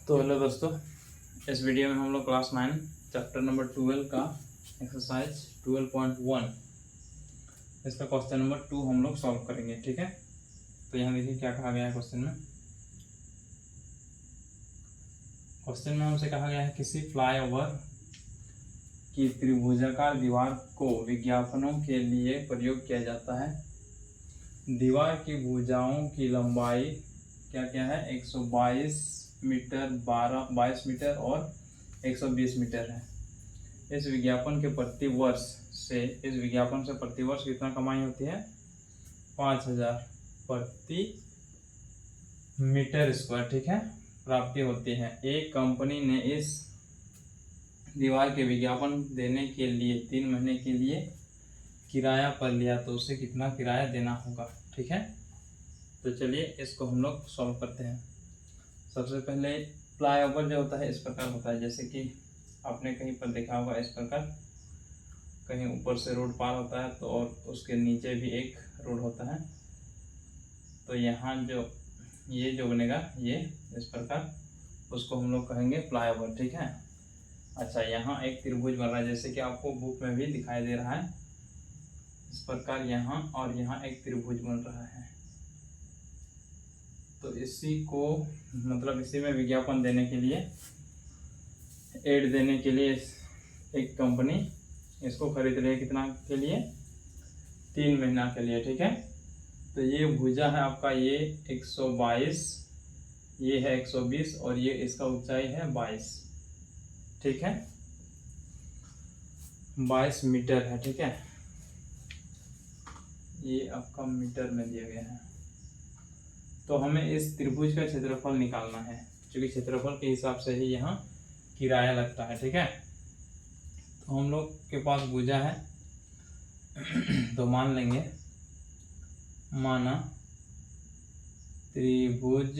तो हेलो दोस्तों, इस वीडियो में हम लोग क्लास 9 चैप्टर नंबर 12 का एक्सरसाइज 12.1 इसका क्वेश्चन नंबर 2 हम लोग सॉल्व करेंगे। ठीक है, तो यहाँ देखिए क्या कहा गया है क्वेश्चन में। क्वेश्चन में हमसे कहा गया है किसी फ्लाईओवर की त्रिभुजाकार दीवार को विज्ञापनों के लिए प्रयोग किया जाता है। दीवार की भुजाओं की लंबाई क्या क्या है, 122 मीटर, 22 मीटर और 120 मीटर है। इस विज्ञापन से प्रति वर्ष कितना कमाई होती है, 5000 प्रति मीटर स्क्वायर। ठीक है, प्राप्ति होती है। एक कंपनी ने इस दीवार के विज्ञापन देने के लिए 3 महीने के लिए किराया पर लिया, तो उसे कितना किराया देना होगा। ठीक है, तो चलिए इसको हम लोग सॉल्व करते हैं। सबसे पहले फ्लाईओवर जो होता है इस प्रकार होता है, जैसे कि आपने कहीं पर देखा होगा इस प्रकार, कहीं ऊपर से रोड पार होता है तो और उसके नीचे भी एक रोड होता है। तो यहाँ जो ये जो बनेगा ये इस प्रकार, उसको हम लोग कहेंगे फ्लाईओवर। ठीक है, अच्छा यहाँ एक त्रिभुज बन रहा है, जैसे कि आपको बुक में भी दिखाई दे रहा है इस प्रकार, यहाँ और यहाँ एक त्रिभुज बन रहा है। तो इसी को मतलब इसी में विज्ञापन देने के लिए, एड देने के लिए एक कंपनी इसको खरीद रही है, कितना के लिए, 3 महीना के लिए। ठीक है, तो ये भुजा है आपका, ये 122, ये है 120 और ये इसका ऊंचाई है 22। ठीक है, 22 मीटर है। ठीक है, ये आपका मीटर में दिया गया है। तो हमें इस त्रिभुज का क्षेत्रफल निकालना है, क्योंकि क्षेत्रफल के हिसाब से ही यहाँ किराया लगता है। ठीक है, तो हम लोग के पास भुजा है तो मान लेंगे, माना त्रिभुज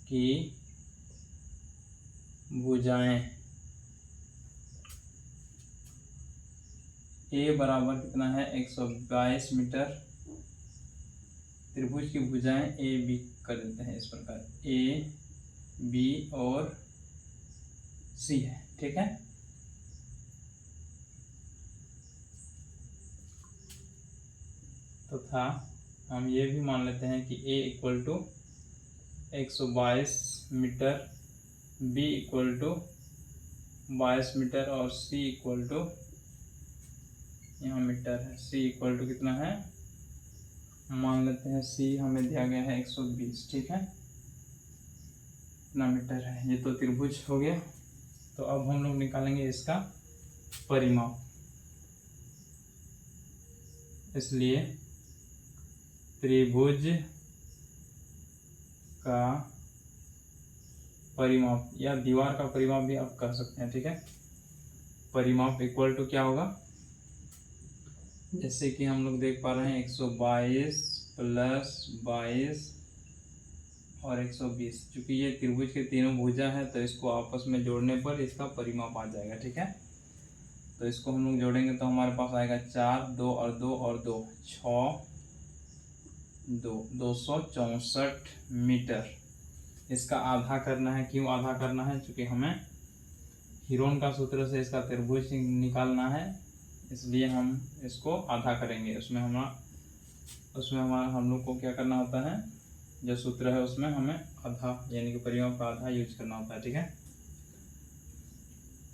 की भुजाएं ए बराबर कितना है, 122 मीटर। त्रिभुज की भुजाएं ए बी कर देते हैं इस प्रकार, ए बी और सी है। ठीक है, तथा हम ये भी मान लेते हैं कि a equal to 122 metre, b equal to 22 metre और सी इक्वल टू, यहाँ मीटर है, सी इक्वल टू कितना है, मान लेते हैं सी हमें दिया गया है 120। ठीक है, इतना मीटर है। ये तो त्रिभुज हो गया। तो अब हम लोग निकालेंगे इसका परिमाप। इसलिए त्रिभुज का परिमाप या दीवार का परिमाप भी आप कर सकते हैं। ठीक है, परिमाप इक्वल टू क्या होगा, जैसे कि हम लोग देख पा रहे हैं 122 प्लस 22 और 120, क्योंकि ये त्रिभुज के तीनों भुजा है तो इसको आपस में जोड़ने पर इसका परिमाप आ जाएगा। ठीक है, तो इसको हम लोग जोड़ेंगे तो हमारे पास आएगा 4, 2 और 2 और 2, 6, 264 मीटर। इसका आधा करना है। क्यों आधा करना है, क्योंकि हमें हीरोन का सूत्र से इसका त्रिभुज निकालना है, इसलिए हम इसको आधा करेंगे। उसमें हमारा हम लोग को क्या करना होता है, जो सूत्र है उसमें हमें आधा यानी कि परिमाप का आधा यूज करना होता है। ठीक है,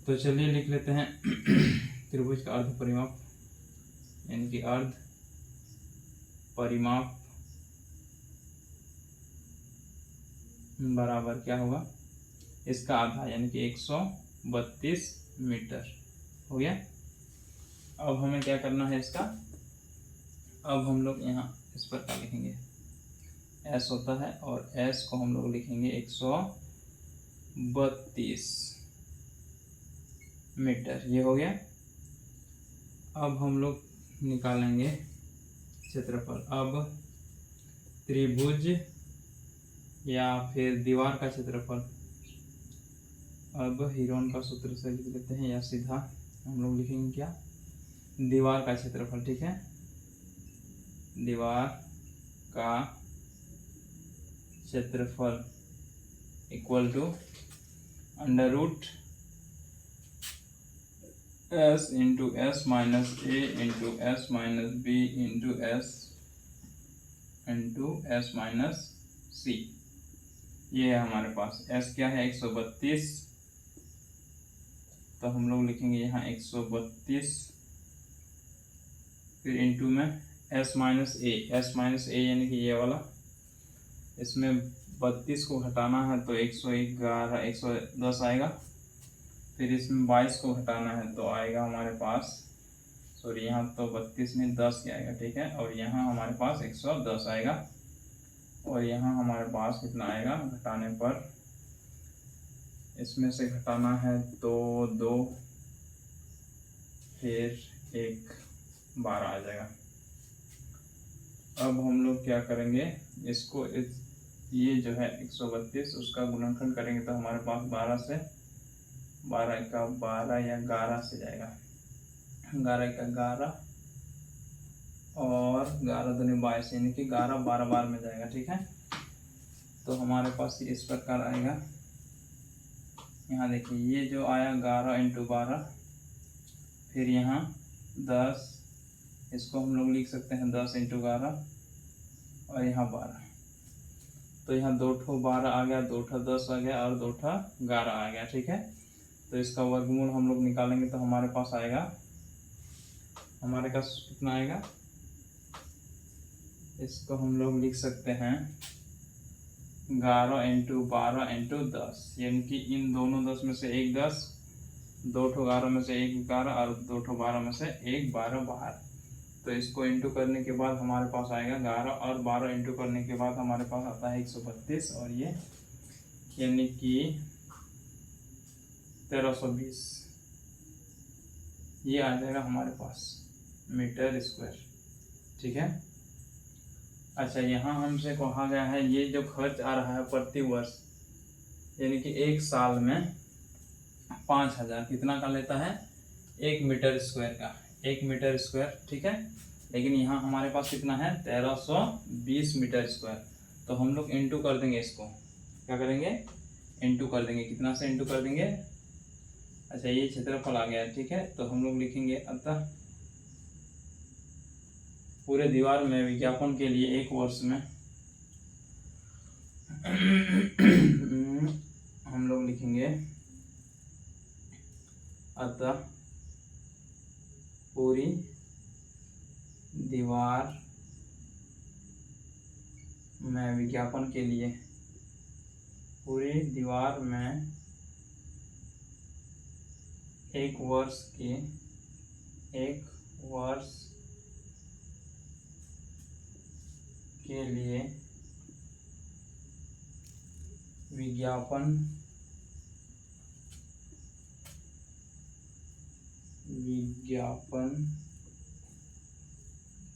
तो चलिए लिख लेते हैं त्रिभुज का अर्ध परिमाप यानी कि अर्ध परिमाप बराबर क्या होगा, इसका आधा यानी कि 132 मीटर हो गया। अब हमें क्या करना है इसका, अब हम लोग यहाँ इस पर क्या लिखेंगे, एस होता है और एस को हम लोग लिखेंगे 132 मीटर। ये हो गया। अब हम लोग निकालेंगे क्षेत्रफल। अब त्रिभुज या फिर दीवार का क्षेत्रफल, अब हीरोन का सूत्र से लिख लेते हैं या सीधा हम लोग लिखेंगे क्या, दीवार का क्षेत्रफल। ठीक है, दीवार का क्षेत्रफल equal to under root s into s minus a into s minus b into s minus c. ये है हमारे पास। एस क्या है 132, तो हम लोग लिखेंगे यहाँ 132, फिर इंटू में एस माइनस ए यानी कि ये वाला, इसमें 32 को घटाना है तो 111 110 आएगा। फिर इसमें 22 को घटाना है तो आएगा हमारे पास, सॉरी यहाँ तो 32 में 10 ही आएगा, ठीक है। और यहाँ हमारे पास 110 आएगा, और यहाँ हमारे पास कितना आएगा घटाने पर, इसमें से घटाना है तो 2, फिर 1 12 आ जाएगा। अब हम लोग क्या करेंगे, इसको ये जो है 132 उसका गुणनखंड करेंगे तो हमारे पास 12 से 12 का 12 या 11 से जाएगा, 11 का 11 और 11 दूनी 22 यानी कि 11 12 बार में जाएगा, ठीक है। तो हमारे पास इस प्रकार आएगा। यहाँ देखिए ये जो आया 11 इंटू 12, फिर यहाँ 10, इसको हम लोग लिख सकते हैं 10 इंटू 11, और यहाँ 12, तो यहाँ 2 ठो 12 आ गया, 2 ठो 10 आ गया और 2 ठो 11 आ गया, ठीक है। तो इसका वर्गमूल हम लोग निकालेंगे तो हमारे पास आएगा, हमारे पास कितना आएगा, इसको हम लोग लिख सकते हैं 11 इंटू 12 इंटू 10, यानी कि इन दोनों 10 में से एक 10, 2 ठो 11 में से एक 11 और 2 ठो 12 में से एक 12 बाहर। तो इसको इंटू करने के बाद हमारे पास आएगा 11, और 12 इंटू करने के बाद हमारे पास आता है 132, और ये यानी कि 1320 ये आ जाएगा हमारे पास मीटर स्क्वायर, ठीक है। अच्छा, यहाँ हमसे कहा गया है ये जो खर्च आ रहा है प्रति वर्ष, यानी कि एक साल में 5000 कितना का लेता है, 1 मीटर स्क्वायर का, 1 मीटर स्क्वायर, ठीक है। लेकिन यहाँ हमारे पास कितना है 1320 मीटर स्क्वायर, तो हम लोग इंटू कर देंगे, इसको क्या करेंगे इंटू कर देंगे, कितना से इंटू कर देंगे। अच्छा, ये क्षेत्रफल आ गया, ठीक है। तो हम लोग लिखेंगे अतः पूरे दीवार में विज्ञापन के लिए एक वर्ष में हम लोग लिखेंगे अतः पूरी दीवार में विज्ञापन के लिए, पूरी दीवार में एक वर्ष के लिए विज्ञापन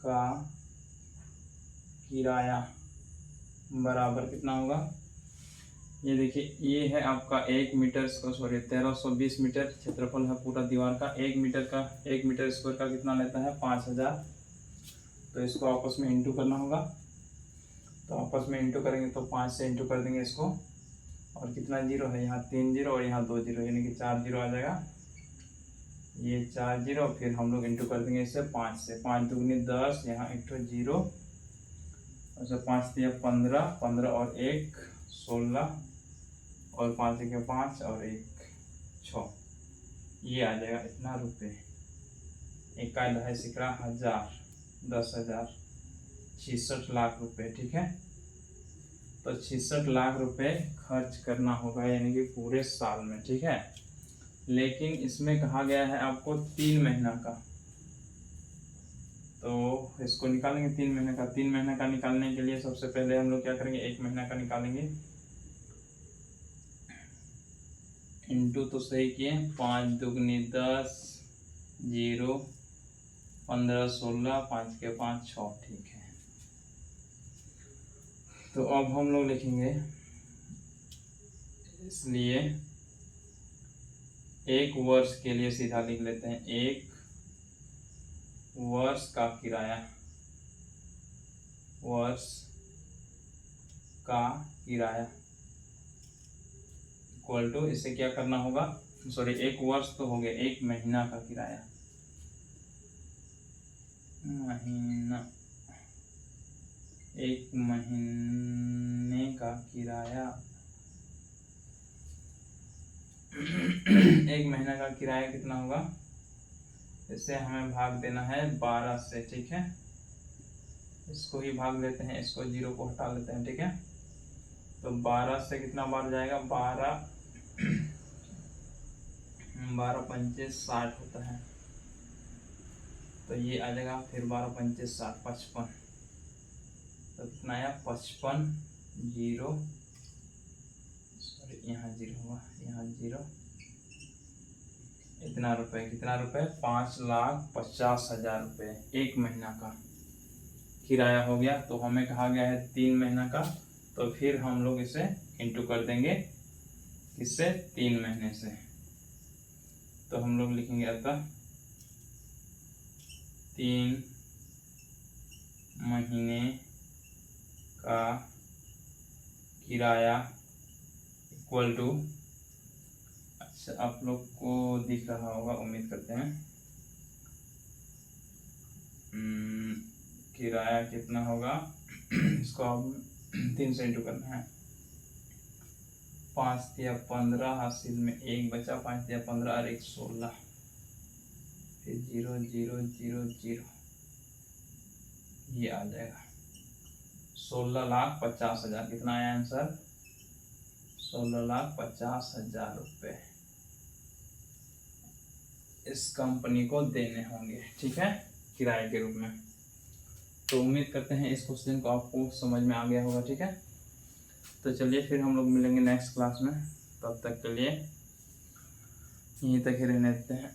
का किराया बराबर कितना होगा। ये देखिए, ये है आपका 1 मीटर, सॉरी 1320 मीटर क्षेत्रफल है पूरा दीवार का। 1 मीटर स्क्वायर का कितना लेता है 5000। तो इसको आपस में इंटू करना होगा, तो आपस में इंटू करेंगे तो 5 से इंटू कर देंगे इसको, और कितना जीरो है यहाँ 3 जीरो और यहाँ 2 जीरो, यानी कि 4 जीरो आ जाएगा, ये 4 जीरो। फिर हम लोग इंटू कर देंगे इससे 5 से, 5 दूनी 10, यहाँ एक तो जीरो, और 5 दिया 15, 15 और 1 16, और 5 के 5 और 1 6, ये आ जाएगा इतना रुपये। 1 का 2.5 सिकड़ा 1000, 10,000, 66 लाख रुपए, ठीक है। तो 66 लाख रुपए खर्च करना होगा, यानी कि पूरे साल में, ठीक है। लेकिन इसमें कहा गया है आपको 3 महीना का, तो इसको निकालेंगे 3 महीने का। 3 महीने का निकालने के लिए सबसे पहले हम लोग क्या करेंगे, 1 महीना का निकालेंगे, इंटू तो सही किए, 5 दूगनी 10, जीरो 15 16, 5 के 5 6, ठीक है। तो अब हम लोग लिखेंगे, इसलिए 1 वर्ष के लिए सीधा लिख लेते हैं, 1 वर्ष का किराया, वर्ष का किराया इक्वल टू, इसे क्या करना होगा, सॉरी 1 वर्ष तो हो गया, 1 महीना का किराया, महीना, 1 महीने का किराया 1 महीना का किराया कितना होगा, इसे हमें भाग देना है 12 से, ठीक है, इसको ही भाग लेते हैं, इसको 0 को हटा लेते हैं, ठीक है। तो 12 से कितना बार जाएगा, 12 पंचे 60 होता है, तो ये आ जाएगा फिर 12 पंचे 60, 55, तो कितना आया 55, 0, सॉरी यहाँ 0 हुआ, यहाँ 0, इतना रुपए, कितना रुपए, 5,50,000 रुपये 1 महीना का किराया हो गया। तो हमें कहा गया है 3 महीना का, तो फिर हम लोग इसे इंटू कर देंगे किससे, 3 महीने से। तो हम लोग लिखेंगे अतः 3 महीने का किराया इक्वल टू, अच्छा आप लोग को दिख रहा होगा, उम्मीद करते हैं, किराया कितना होगा, इसको अब 3 से इंटू करना है, 5 या 15, हासिल में 1 बचा, 5 या 15 और 1 16, फिर 0 0 0 0, ये आ जाएगा 16,50,000। कितना आया आंसर, 16,50,000 रुपये इस कंपनी को देने होंगे, ठीक है, किराए के रूप में। तो उम्मीद करते हैं इस क्वेश्चन को आपको समझ में आ गया होगा, ठीक है। तो चलिए फिर हम लोग मिलेंगे नेक्स्ट क्लास में, तब तक के लिए यहीं तक ही रहने देते हैं।